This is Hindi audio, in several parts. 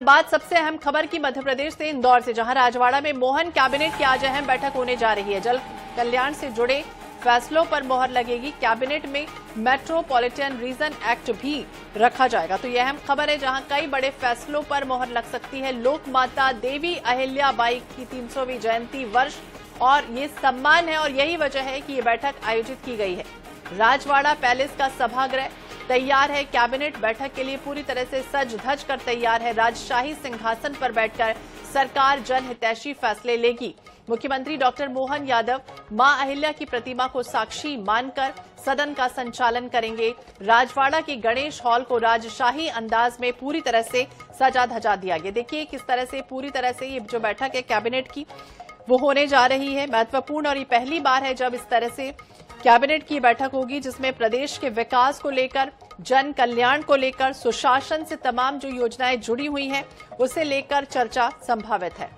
बात सबसे अहम खबर की मध्य प्रदेश से, इंदौर से, जहां राजवाड़ा में मोहन कैबिनेट की आज अहम बैठक होने जा रही है। जल कल्याण से जुड़े फैसलों पर मोहर लगेगी। कैबिनेट में मेट्रोपॉलिटन रीजन एक्ट भी रखा जाएगा। तो यह अहम खबर है जहां कई बड़े फैसलों पर मोहर लग सकती है। लोक माता देवी अहिल्याबाई की 300वीं जयंती वर्ष और ये सम्मान है और यही वजह है कि ये बैठक आयोजित की गई है। राजवाड़ा पैलेस का सभागृह तैयार है। कैबिनेट बैठक के लिए पूरी तरह से सज धज कर तैयार है। राजशाही सिंहासन पर बैठकर सरकार जनहितैषी फैसले लेगी। मुख्यमंत्री डॉक्टर मोहन यादव मां अहिल्या की प्रतिमा को साक्षी मानकर सदन का संचालन करेंगे। राजवाड़ा के गणेश हॉल को राजशाही अंदाज में पूरी तरह से सजा धजा दिया गया। देखिए किस तरह से पूरी तरह से ये जो बैठक है कैबिनेट की वो होने जा रही है, महत्वपूर्ण, और ये पहली बार है जब इस तरह से कैबिनेट की बैठक होगी जिसमें प्रदेश के विकास को लेकर, जन कल्याण को लेकर, सुशासन से तमाम जो योजनाएं जुड़ी हुई हैं उसे लेकर चर्चा संभावित है।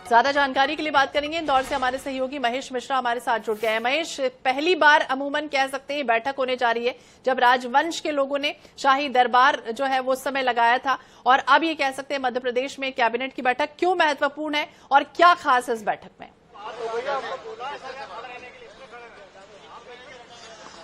ज्यादा जानकारी के लिए बात करेंगे। इंदौर से हमारे सहयोगी महेश मिश्रा हमारे साथ जुड़ गए हैं। महेश, पहली बार अमूमन कह सकते हैं बैठक होने जा रही है जब राजवंश के लोगों ने शाही दरबार जो है वो समय लगाया था, और अब ये कह सकते हैं मध्य प्रदेश में कैबिनेट की बैठक क्यों महत्वपूर्ण है और क्या खास है इस बैठक में?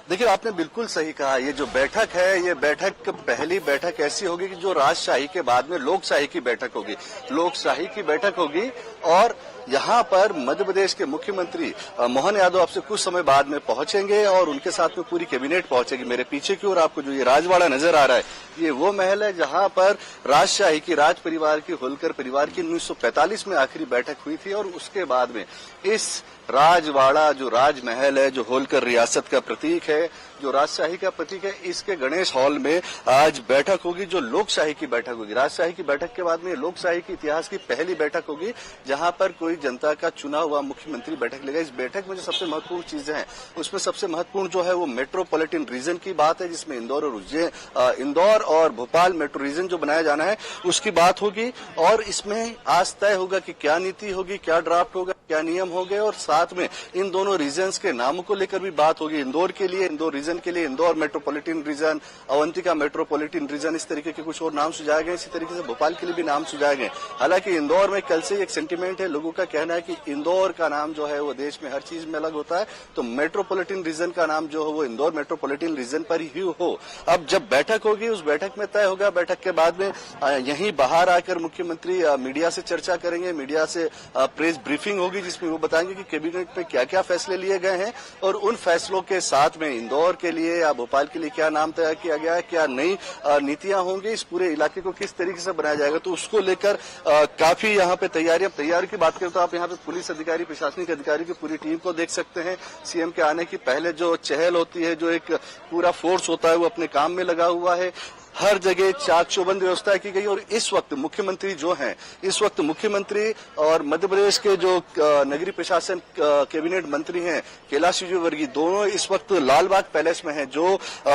देखिए, आपने बिल्कुल सही कहा। ये जो बैठक है, ये बैठक पहली बैठक ऐसी होगी कि जो राजशाही के बाद में लोकशाही की बैठक होगी। लोकशाही की बैठक होगी और यहाँ पर मध्य प्रदेश के मुख्यमंत्री मोहन यादव आपसे कुछ समय बाद में पहुंचेंगे और उनके साथ में पूरी कैबिनेट पहुंचेगी। मेरे पीछे की ओर आपको जो ये राजवाड़ा नजर आ रहा है, ये वो महल है जहाँ पर राजशाही की, राज परिवार की, होलकर परिवार की 1945 में आखिरी बैठक हुई थी। और उसके बाद में इस राजवाड़ा जो राजमहल है, जो होलकर रियासत का प्रतीक है, जो राजशाही का प्रतीक है, इसके गणेश हॉल में आज बैठक होगी जो लोकशाही की बैठक होगी। राजशाही की बैठक के बाद में लोकशाही के इतिहास की पहली बैठक होगी जहां पर कोई जनता का चुना हुआ मुख्यमंत्री बैठक लेगा। इस बैठक में जो सबसे महत्वपूर्ण चीजें हैं उसमें सबसे महत्वपूर्ण जो है वो मेट्रोपॉलिटन रीजन की बात है, जिसमें इंदौर और भोपाल मेट्रो रीजन जो बनाया जाना है उसकी बात होगी। और इसमें आज तय होगा कि क्या नीति होगी, क्या ड्राफ्ट होगा, क्या नियम होंगे, और साथ में इन दोनों रीजन्स के नामों को लेकर भी बात होगी। इंदौर के लिए, इंदौर रीजन के लिए Indore metropolitan region, Avantika metropolitan region, इस तरीके के कुछ और नाम सुझाए गए। इसी तरीके से भोपाल के लिए भी नाम सुझाए गए। हालांकि इंदौर में कल से एक सेंटीमेंट है, लोगों का कहना है कि इंदौर का नाम जो है वो देश में हर चीज में अलग होता है, तो मेट्रोपॉलिटन रीजन का नाम जो हो वो इंदौर मेट्रोपॉलिटन रीजन पर ही हो। अब जब बैठक होगी उस बैठक में तय होगा। बैठक के बाद में यहीं बाहर आकर मुख्यमंत्री मीडिया से चर्चा करेंगे, मीडिया से प्रेस ब्रीफिंग होगी जिसमें वो बताएंगे कि कैबिनेट में क्या क्या फैसले लिए गए हैं और उन फैसलों के साथ में इंदौर के लिए या भोपाल के लिए क्या नाम तय किया गया है, क्या नई नीतियां होंगी, इस पूरे इलाके को किस तरीके से बनाया जाएगा। तो उसको लेकर काफी यहाँ पे तैयारी की बात करें तो आप यहाँ पे पुलिस अधिकारी, प्रशासनिक अधिकारी की पूरी टीम को देख सकते हैं। सीएम के आने की पहले जो चहल होती है, जो एक पूरा फोर्स होता है, वो अपने काम में लगा हुआ है। हर जगह चाक चौबंद व्यवस्था की गई। और इस वक्त मुख्यमंत्री जो हैं, इस वक्त मुख्यमंत्री और मध्य प्रदेश के जो नगरीय प्रशासन कैबिनेट मंत्री हैं कैलाश विजयवर्गीय, दोनों इस वक्त लालबाग पैलेस में हैं। जो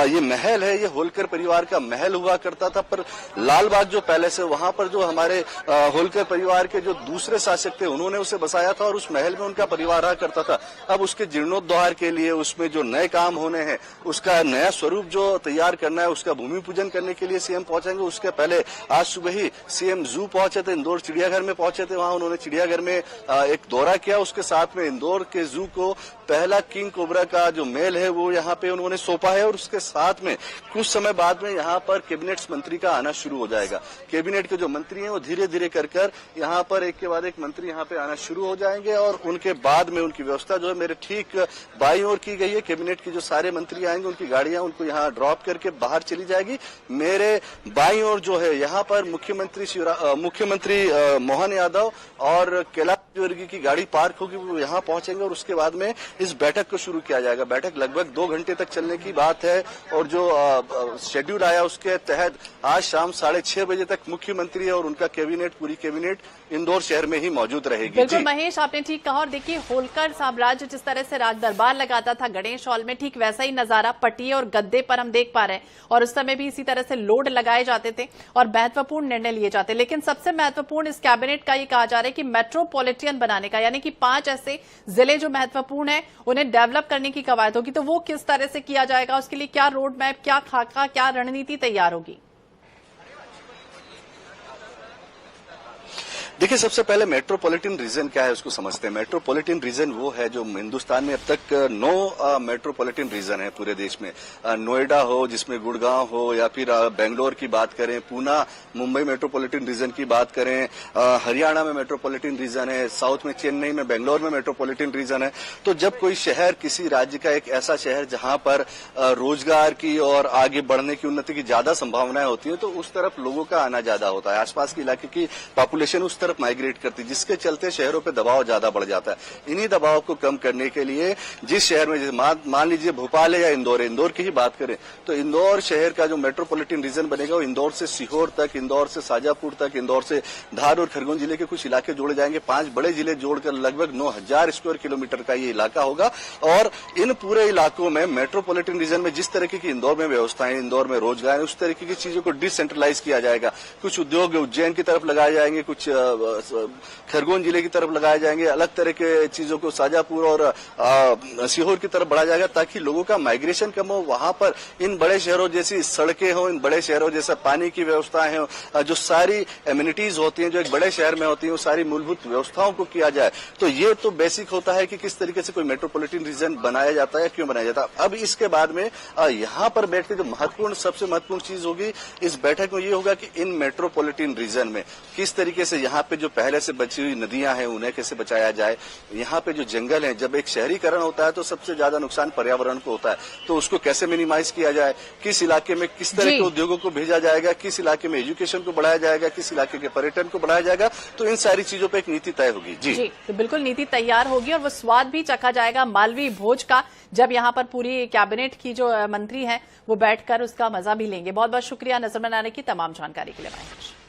ये महल है ये होलकर परिवार का महल हुआ करता था, पर लालबाग जो पैलेस है वहां पर जो हमारे होलकर परिवार के जो दूसरे शासक थे उन्होंने उसे बसाया था और उस महल में उनका परिवार रहा करता था। अब उसके जीर्णोद्धार के लिए, उसमें जो नए काम होने हैं, उसका नया स्वरूप जो तैयार करना है, उसका भूमि पूजन करने के लिए सीएम पहुंचेंगे। उसके पहले आज सुबह ही सीएम जू पहुंचे थे, इंदौर चिड़ियाघर में पहुंचे थे। वहां उन्होंने चिड़ियाघर में एक दौरा किया। उसके साथ में इंदौर के जू को पहला किंग कोबरा का जो मेल है वो यहाँ पे उन्होंने सौंपा है। और उसके साथ में कुछ समय बाद में यहाँ पर कैबिनेट मंत्री का आना शुरू हो जाएगा। कैबिनेट के जो मंत्री हैं वो धीरे धीरे कर यहाँ पर एक के बाद एक मंत्री यहाँ पे आना शुरू हो जाएंगे और उनके बाद में उनकी व्यवस्था जो है मेरे ठीक बाईं ओर की गई है। कैबिनेट के जो सारे मंत्री आएंगे उनकी गाड़ियां उनको यहाँ ड्रॉप करके बाहर चली जाएगी। मेरे बाईं ओर जो है यहाँ पर मुख्यमंत्री मोहन यादव और कैलाश विजयवर्गीय की गाड़ी पार्क होगी, वो यहाँ पहुंचेंगे और उसके बाद में इस बैठक को शुरू किया जाएगा। बैठक लगभग 2 घंटे तक चलने की बात है और जो शेड्यूल आया उसके तहत आज शाम 6:30 बजे तक मुख्यमंत्री और उनका कैबिनेट, पूरी कैबिनेट इंदौर शहर में ही मौजूद रहेगी। बिल्कुल महेश, आपने ठीक कहा। और देखिए, होलकर साम्राज्य जिस तरह से राज दरबार लगाता था गणेश हॉल में, ठीक वैसा ही नजारा पटिए और गद्दे पर हम देख पा रहे हैं। और उस समय भी इसी तरह से लोड लगाए जाते थे और महत्वपूर्ण निर्णय लिए जाते। लेकिन सबसे महत्वपूर्ण इस कैबिनेट का ये कहा जा रहा है कि मेट्रोपॉलिटन बनाने का, यानी कि 5 ऐसे जिले जो महत्वपूर्ण है उन्हें डेवलप करने की कवायद होगी। तो वो किस तरह से किया जाएगा, उसके लिए क्या रोड मैप, क्या खाका, क्या रणनीति तैयार होगी? देखिए, सबसे पहले मेट्रोपॉलिटन रीजन क्या है उसको समझते हैं। मेट्रोपॉलिटन रीजन वो है जो हिंदुस्तान में अब तक 9 मेट्रोपॉलिटन रीजन है पूरे देश में। नोएडा हो, जिसमें गुड़गांव हो, या फिर बेंगलोर की बात करें, पूना, मुंबई मेट्रोपॉलिटन रीजन की बात करें, हरियाणा में मेट्रोपॉलिटन रीजन है, साउथ में चेन्नई में, बेंगलोर में मेट्रोपॉलिटन रीजन है। तो जब कोई शहर, किसी राज्य का एक ऐसा शहर जहां पर रोजगार की और आगे बढ़ने की, उन्नति की ज्यादा संभावनाएं होती है, तो उस तरफ लोगों का आना ज्यादा होता है। आसपास के इलाके की पॉपुलेशन उस तरफ माइग्रेट करती है, जिसके चलते शहरों पे दबाव ज्यादा बढ़ जाता है। इन्हीं दबाव को कम करने के लिए जिस शहर में, मान लीजिए भोपाल है या इंदौर की ही बात करें, तो इंदौर शहर का जो मेट्रोपॉलिटन रीजन बनेगा वो इंदौर से सीहोर तक, इंदौर से शाजापुर तक, इंदौर से धार और खरगोन जिले के कुछ इलाके जोड़े जाएंगे। 5 बड़े जिले जोड़कर लगभग 9000 स्क्वायर किलोमीटर का ये इलाका होगा। और इन पूरे इलाकों में मेट्रोपॉलिटन रीजन में जिस तरीके की इंदौर में व्यवस्थाएं, इंदौर में रोजगार, उस तरीके की चीजों को डिसेंट्रलाइज किया जाएगा। कुछ उद्योग उज्जैन की तरफ लगाए जाएंगे, कुछ खरगोन जिले की तरफ लगाए जाएंगे, अलग तरह के चीजों को शाजापुर और सीहोर की तरफ बढ़ाया जाएगा, ताकि लोगों का माइग्रेशन कम हो। वहां पर इन बड़े शहरों जैसी सड़कें हो, इन बड़े शहरों जैसा पानी की व्यवस्थाएं हो, जो सारी एम्यूनिटीज होती हैं जो एक बड़े शहर में होती हैं, वो सारी मूलभूत व्यवस्थाओं को किया जाए। तो ये तो बेसिक होता है कि किस तरीके से कोई मेट्रोपॉलिटन रीजन बनाया जाता है, क्यों बनाया जाता है। अब इसके बाद में यहाँ पर बैठ के जो सबसे महत्वपूर्ण चीज होगी इस बैठक में, ये होगा कि इन मेट्रोपॉलिटन रीजन में किस तरीके से यहाँ पे जो पहले से बची हुई नदियां हैं उन्हें कैसे बचाया जाए। यहाँ पे जो जंगल है, जब एक शहरीकरण होता है तो सबसे ज्यादा नुकसान पर्यावरण को होता है, तो उसको कैसे मिनिमाइज किया जाए, किस इलाके में किस तरह के उद्योगों को भेजा जाएगा, किस इलाके में एजुकेशन को बढ़ाया जाएगा, किस इलाके के पर्यटन को बढ़ाया जाएगा। तो इन सारी चीजों पर एक नीति तय होगी। जी तो बिल्कुल नीति तैयार होगी और वो स्वाद भी चखा जाएगा मालवी भोज का, जब यहाँ पर पूरी कैबिनेट की जो मंत्री हैं वो बैठकर उसका मजा भी लेंगे। बहुत बहुत शुक्रिया नजर बनाने की तमाम जानकारी के लिए।